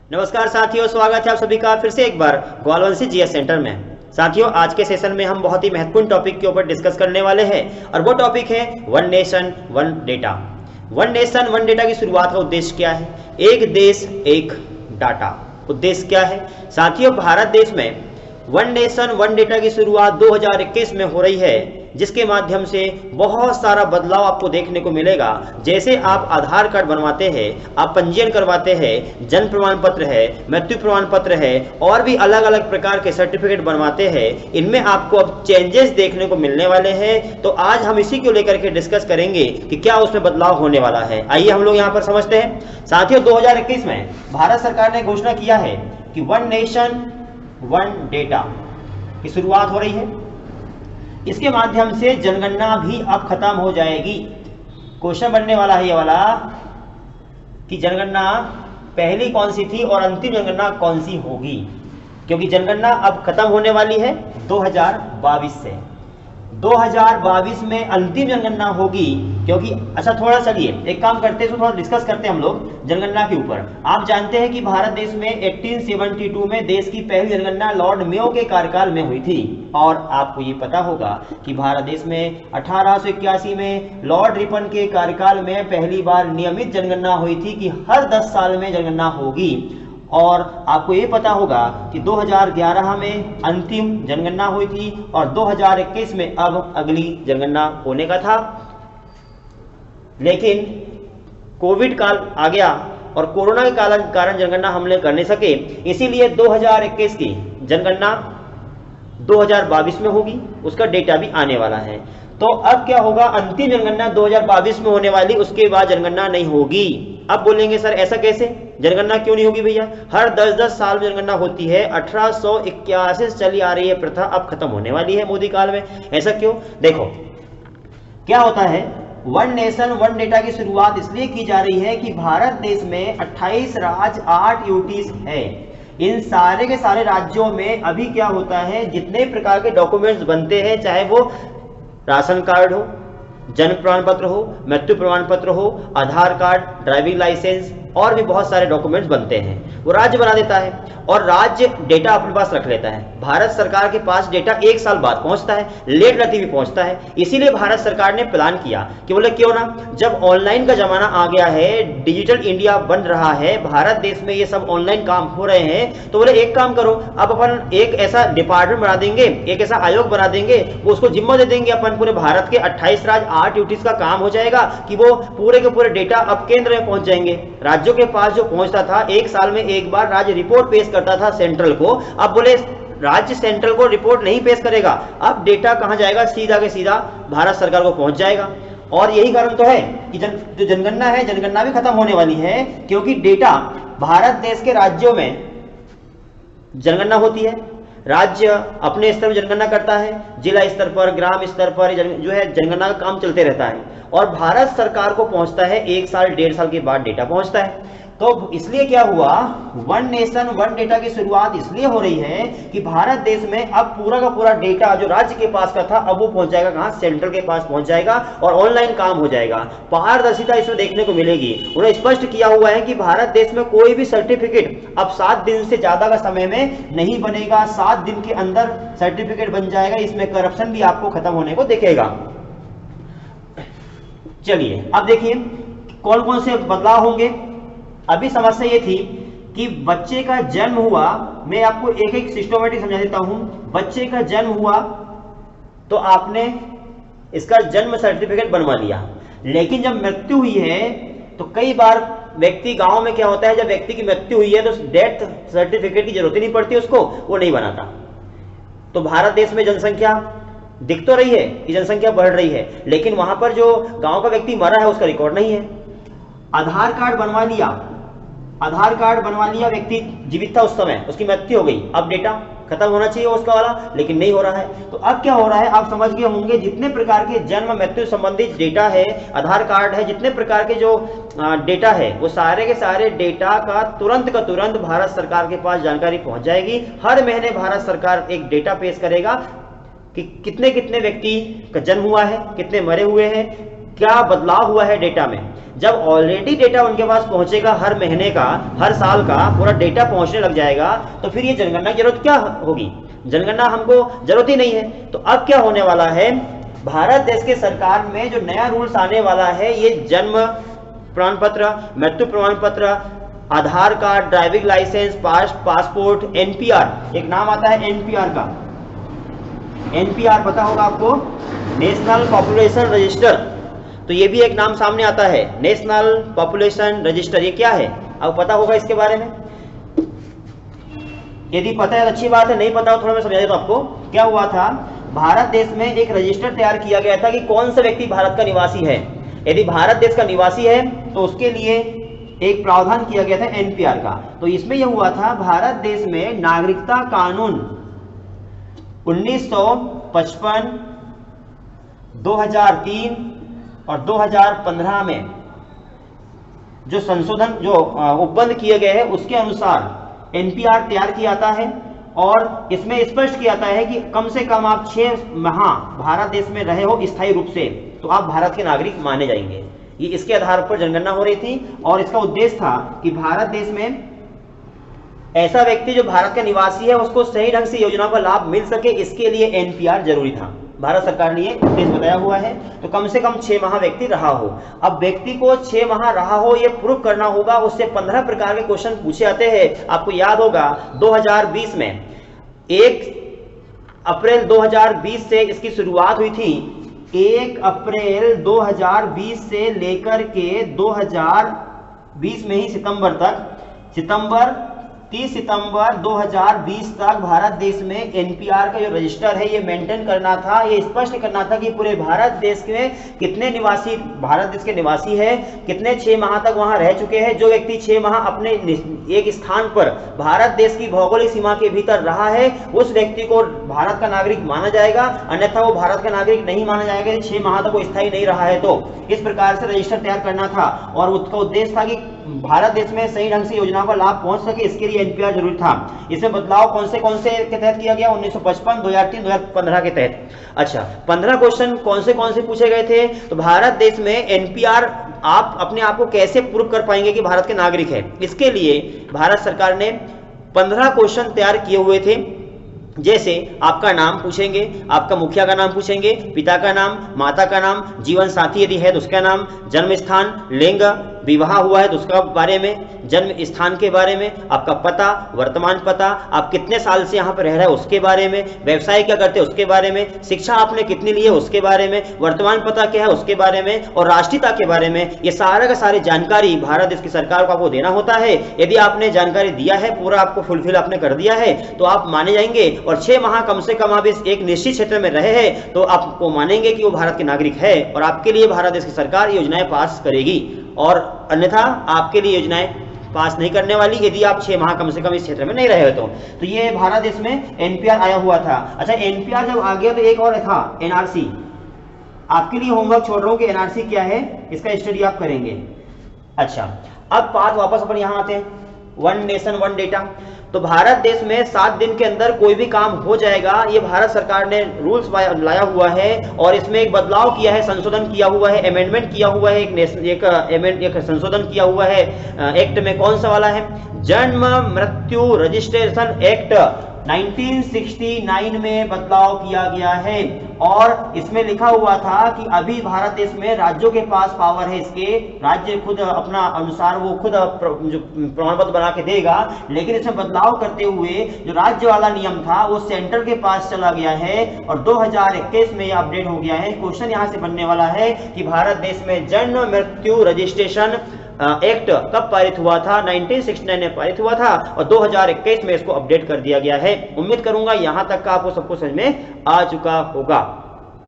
नमस्कार साथियों, स्वागत है आप सभी का फिर से एक बार ग्वालवंशी जीएस सेंटर में। साथियों, आज के सेशन में हम बहुत ही महत्वपूर्ण टॉपिक के ऊपर डिस्कस करने वाले हैं और वो टॉपिक है one nation one data. One nation one data की शुरुआत का उद्देश्य क्या है? एक देश एक डाटा। उद्देश्य क्या है साथियों? भारत देश में वन नेशन वन डेटा की शुरुआत 2021 में हो रही है, जिसके माध्यम से बहुत सारा बदलाव आपको देखने को मिलेगा। जैसे आप आधार कार्ड बनवाते हैं, आप पंजीयन करवाते हैं, जन्म प्रमाण पत्र है, मृत्यु प्रमाण पत्र है और भी अलग अलग प्रकार के सर्टिफिकेट बनवाते हैं, इनमें आपको अब चेंजेस देखने को मिलने वाले हैं। तो आज हम इसी को लेकर के डिस्कस करेंगे कि क्या उसमें बदलाव होने वाला है। आइए हम लोग यहाँ पर समझते हैं। साथियों, 2021 में भारत सरकार ने घोषणा किया है कि वन नेशन वन डेटा की शुरुआत हो रही है। इसके माध्यम से जनगणना भी अब खत्म हो जाएगी। क्वेश्चन बनने वाला है ये वाला कि जनगणना पहली कौन सी थी और अंतिम जनगणना कौन सी होगी, क्योंकि जनगणना अब खत्म होने वाली है 2022 से। 2022 में अंतिम जनगणना होगी, क्योंकि अच्छा थोड़ा चलिए एक काम करते हैं, थोड़ा डिस्कस करते हैं हम लोग जनगणना के ऊपर। आप जानते हैं कि भारत देश में 1872 में देश की पहली जनगणना लॉर्ड मेयो के कार्यकाल में हुई थी। और आपको ये पता होगा कि भारत देश में 1881 में लॉर्ड रिपन के कार्यकाल में पहली बार नियमित जनगणना हुई थी कि हर 10 साल में जनगणना होगी। और आपको ये पता होगा कि 2011 में अंतिम जनगणना हुई थी और 2021 में अब अगली जनगणना होने का था, लेकिन कोविड काल आ गया और कोरोना के कारण जनगणना हम लोग कर नहीं सके। इसीलिए 2021 की जनगणना 2022 में होगी, उसका डेटा भी आने वाला है। तो अब क्या होगा, अंतिम जनगणना 2022 में होने वाली, उसके बाद जनगणना नहीं होगी। अब बोलेंगे सर ऐसा कैसे, जनगणना क्यों नहीं होगी भैया? हर 10-10 साल में जनगणना होती है। 1881 से चली आ रही है प्रथा, अब खत्म होने वाली है मोदी काल में। ऐसा क्यों? देखो क्या होता है, वन नेशन वन डेटा की शुरुआत इसलिए की जा रही है कि भारत देश में 28 राज्य 8 यूटीज है। इन सारे के सारे राज्यों में अभी क्या होता है, जितने प्रकार के डॉक्यूमेंट्स बनते हैं, चाहे वो राशन कार्ड हो, जन्म प्रमाण पत्र हो, मृत्यु प्रमाण पत्र हो, आधार कार्ड, ड्राइविंग लाइसेंस और भी बहुत सारे डॉक्यूमेंट्स बनते हैं, वो राज्य बना देता है और राज्य डेटा अपने पास रख लेता है। भारत सरकार के पास डेटा 1 साल बाद पहुंचता है, लेट रहती भी पहुंचता है। इसीलिए भारत सरकार ने प्लान किया कि बोले क्यों ना, जब ऑनलाइन का जमाना आ गया है, डिजिटल इंडिया बन रहा है, भारत देश में ये सब ऑनलाइन काम हो रहे हैं, तो बोले एक काम करो, अब अपन एक ऐसा डिपार्टमेंट बना देंगे, एक ऐसा आयोग बना देंगे, वो उसको जिम्मा दे देंगे अपन पूरे भारत के 28 राज्य 8 यूटीज का काम हो जाएगा कि वो पूरे के पूरे डेटा अब केंद्र में पहुंच जाएंगे। राज्यों के पास जो पहुंचता था, 1 साल में एक बार राज्य रिपोर्ट पेश करता था सेंट्रल को, अब बोले राज्य सेंट्रल को रिपोर्ट नहीं पेश करेगा, अब डेटा कहां जाएगा, सीधा के सीधा भारत सरकार को पहुंच जाएगा। और यही कारण तो है कि जो जनगणना है, जनगणना भी खत्म होने वाली है, क्योंकि डेटा भारत देश के राज्यों में जनगणना होती है। राज्य अपने स्तर पर जनगणना करता है, जिला स्तर पर, ग्राम स्तर पर जो है जनगणना का काम चलते रहता है और भारत सरकार को पहुंचता है 1 साल 1.5 साल के बाद डेटा पहुंचता है। तो इसलिए क्या हुआ, वन नेशन वन डेटा की शुरुआत इसलिए हो रही है कि भारत देश में अब पूरा का पूरा डेटा जो राज्य के पास का था, अब वो पहुंच जाएगा कहां, सेंट्रल के पास पहुंच जाएगा और ऑनलाइन काम हो जाएगा। पारदर्शिता इसमें देखने को मिलेगी। उन्होंने स्पष्ट किया हुआ है कि भारत देश में कोई भी सर्टिफिकेट अब 7 दिन से ज्यादा का समय में नहीं बनेगा, 7 दिन के अंदर सर्टिफिकेट बन जाएगा। इसमें करप्शन भी आपको खत्म होने को दिखेगा। चलिए अब देखिए कौन कौन से बदलाव होंगे। अभी समस्या ये थी कि बच्चे का जन्म हुआ, मैं आपको एक एक सिस्टमैटिक समझा देता हूं। बच्चे का जन्म हुआ तो आपने इसका जन्म सर्टिफिकेट बनवा लिया, लेकिन जब मृत्यु हुई है तो कई बार व्यक्ति, गांव में क्या होता है, जब व्यक्ति की मृत्यु हुई है तो डेथ सर्टिफिकेट की जरूरत ही नहीं पड़ती उसको, वो नहीं बनाता। तो भारत देश में जनसंख्या दिख तो रही है कि जनसंख्या बढ़ रही है, लेकिन वहां पर जो गांव का व्यक्ति मरा है उसका रिकॉर्ड नहीं है। आधार कार्ड बनवा लिया, आधार कार्ड बनवा लिया, व्यक्ति जीवित था उस समय, उसकी मृत्यु हो गई, अब डेटा खत्म होना चाहिए उसका वाला, लेकिन नहीं हो रहा है। तो अब क्या हो रहा है, आप समझ गए होंगे, जितने प्रकार के जन्म मृत्यु संबंधित डेटा है, आधार कार्ड है, जितने प्रकार के जो डेटा है, वो सारे के सारे डेटा का तुरंत भारत सरकार के पास जानकारी पहुंच जाएगी। हर महीने भारत सरकार एक डेटा पेश करेगा कि कितने कितने व्यक्ति का जन्म हुआ है, कितने मरे हुए हैं, क्या बदलाव हुआ है डेटा में। जब ऑलरेडी डेटा उनके पास पहुंचेगा, हर महीने का, हर साल का पूरा डेटा पहुंचने लग जाएगा, तो फिर ये जनगणना की जरूरत क्या होगी? जनगणना हमको जरूरत ही नहीं है। तो अब क्या होने वाला है, भारत देश की सरकार में जो नया रूल्स आने वाला है, ये जन्म प्रमाण पत्र, मृत्यु प्रमाण पत्र, Aadhaar card, driving licence, passport, NPR, एक नाम आता है एनपीआर का, एनपीआर पता होगा आपको, नेशनल पॉपुलेशन रजिस्टर, तो ये भी एक नाम सामने आता है, नेशनल पॉपुलेशन रजिस्टर। ये क्या है आपको पता होगा इसके बारे में? यदि पता है तो अच्छी बात है, नहीं पता हो थोड़ा मैं समझा देता हूं आपको। क्या हुआ था, भारत देश में एक रजिस्टर तैयार किया गया था कि कौन सा व्यक्ति भारत का निवासी है। यदि भारत देश का निवासी है तो उसके लिए एक प्रावधान किया गया था एनपीआर का। तो इसमें यह हुआ था, भारत देश में नागरिकता कानून 1955, 2003 और 2015 में जो संशोधन, जो उपबंध किए गए हैं, उसके अनुसार एनपीआर तैयार किया जाता है और इसमें स्पष्ट किया जाता है कि कम से कम आप 6 माह भारत देश में रहे हो स्थायी रूप से, तो आप भारत के नागरिक माने जाएंगे। ये इसके आधार पर जनगणना हो रही थी और इसका उद्देश्य था कि भारत देश में ऐसा व्यक्ति जो भारत का निवासी है उसको सही ढंग से योजनाओं का लाभ मिल सके, इसके लिए एनपीआर जरूरी था। भारत सरकार ने ये उद्देश्य बताया हुआ है। तो कम से कम 6 माह व्यक्ति रहा हो। अब व्यक्ति को 6 माह रहा हो ये प्रूफ करना होगा, उससे 15 प्रकार के क्वेश्चन पूछे जाते हैं। आपको याद होगा 2020 में 1 अप्रैल 2020 से इसकी शुरुआत हुई थी। 1 अप्रैल 2020 से लेकर के 2020 में ही सितंबर तक, 30 सितंबर 2020 तक भारत देश में एनपीआर का जो रजिस्टर है ये मेंटेन करना था। ये स्पष्ट करना था कि पूरे भारत देश में कितने निवासी भारत देश के निवासी है, कितने 6 माह तक वहां रह चुके हैं। जो व्यक्ति 6 माह अपने एक स्थान पर भारत देश की भौगोलिक सीमा के भीतर रहा है उस व्यक्ति को भारत का नागरिक माना जाएगा, अन्यथा वो भारत का नागरिक नहीं माना जाएगा। 6 माह तक वो स्थायी नहीं रहा है। तो इस प्रकार से रजिस्टर तैयार करना था और उसका उद्देश्य था कि भारत देश में सही ढंग से योजनाओं का लाभ पहुंच सके, इसके लिए एनपीआर जरूरी था। इसमें बदलाव कौन से के तहत किया गया? 1955, 2003, 2015 के तहत। अच्छा, 15 क्वेश्चन कौन से पूछे गए थे? तो भारत देश में एनपीआर आप अपने आप को कैसे प्रूव कर पाएंगे कि भारत के नागरिक है, इसके लिए भारत सरकार ने 15 क्वेश्चन तैयार किए हुए थे। जैसे आपका नाम पूछेंगे, आपका मुखिया का नाम पूछेंगे, पिता का नाम, माता का नाम, जीवन साथी यदि है तो उसका नाम, जन्म स्थान, लिंग, विवाह हुआ है तो उसका बारे में, जन्म स्थान के बारे में, आपका पता, वर्तमान पता, आप कितने साल से यहाँ पर रह रहे हैं उसके बारे में, व्यवसाय क्या करते हैं उसके बारे में, शिक्षा आपने कितनी ली है उसके बारे में, वर्तमान पता क्या है उसके बारे में और राष्ट्रीयता के बारे में। ये सारा का सारी जानकारी भारत देश की सरकार को आपको देना होता है। यदि आपने जानकारी दिया है, पूरा आपको फुलफिल आपने कर दिया है तो आप माने जाएंगे। और 6 माह कम से कम आप इस एक निश्चित क्षेत्र में रहे हैं तो आपको मानेंगे कि वो भारत के नागरिक है और आपके लिए भारत देश की सरकार योजनाएं पास करेगी। और अन्यथा आपके लिए योजनाएं पास नहीं करने वाली यदि आप 6 माह कम से कम इस क्षेत्र में नहीं रहे तो ये भारत देश में एनपीआर आया हुआ था। अच्छा, एनपीआर जब आ गया तो एक और था एनआरसी। आपके लिए होमवर्क छोड़ रहा हूं कि एनआरसी क्या है, इसका स्टडी आप करेंगे। अच्छा, अब बात वापस अपन यहां आते हैं, वन नेशन वन डेटा। तो भारत देश में 7 दिन के अंदर कोई भी काम हो जाएगा, ये भारत सरकार ने रूल्स लाया हुआ है और इसमें एक बदलाव किया है, संशोधन किया हुआ है, अमेंडमेंट किया हुआ है, एक संशोधन किया हुआ है एक्ट में। कौन सा वाला है? जन्म मृत्यु रजिस्ट्रेशन एक्ट 1969 में बदलाव किया गया है और इसमें लिखा हुआ था कि अभी भारत देश में राज्यों के पास पावर है, इसके राज्य खुद अपना अनुसार वो खुद जो प्रमाण पत्र बना के देगा, लेकिन इसमें बदलाव करते हुए जो राज्य वाला नियम था वो सेंटर के पास चला गया है और 2021 में यह अपडेट हो गया है। क्वेश्चन यहां से बनने वाला है कि भारत देश में जन्म मृत्यु रजिस्ट्रेशन एक्ट कब पारित हुआ था? 1969 में पारित हुआ था और 2021 में इसको अपडेट कर दिया गया है। उम्मीद करूंगा यहां तक का आपको सब कुछ समझ में आ चुका होगा।